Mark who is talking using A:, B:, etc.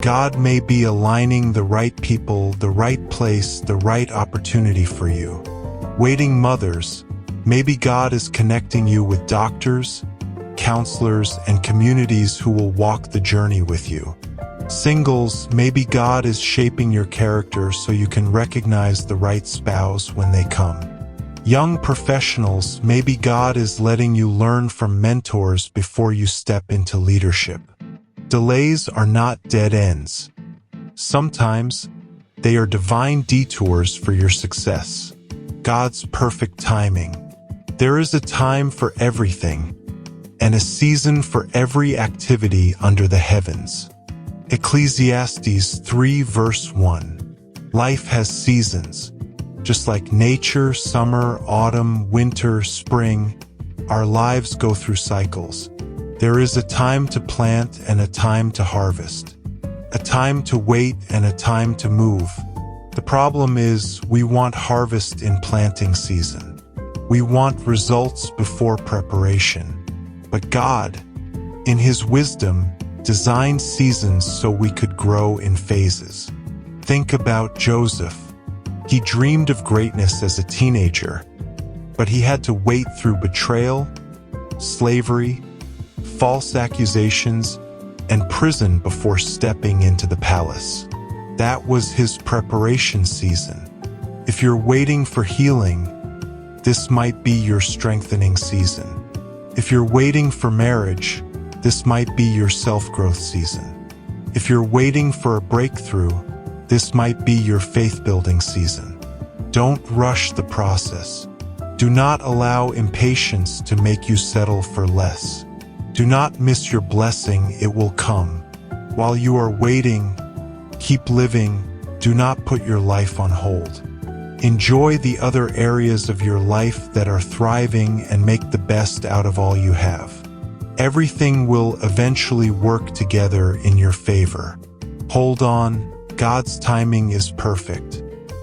A: God may be aligning the right people, the right place, the right opportunity for you. Waiting mothers, maybe God is connecting you with doctors, counselors, and communities who will walk the journey with you. Singles, maybe God is shaping your character so you can recognize the right spouse when they come. Young professionals, maybe God is letting you learn from mentors before you step into leadership. Delays are not dead ends. Sometimes, they are divine detours for your success. God's perfect timing. There is a time for everything, and a season for every activity under the heavens. Ecclesiastes 3 verse 1. Life has seasons. Just like nature, summer, autumn, winter, spring, our lives go through cycles. There is a time to plant and a time to harvest. A time to wait and a time to move. The problem is, we want harvest in planting season. We want results before preparation. But God, in His wisdom, designed seasons so we could grow in phases. Think about Joseph. He dreamed of greatness as a teenager, but he had to wait through betrayal, slavery, false accusations, and prison before stepping into the palace. That was his preparation season. If you're waiting for healing, this might be your strengthening season. If you're waiting for marriage, this might be your self-growth season. If you're waiting for a breakthrough, this might be your faith-building season. Don't rush the process. Do not allow impatience to make you settle for less. Do not miss your blessing, it will come. While you are waiting, keep living. Do not put your life on hold. Enjoy the other areas of your life that are thriving and make the best out of all you have. Everything will eventually work together in your favor. Hold on, God's timing is perfect.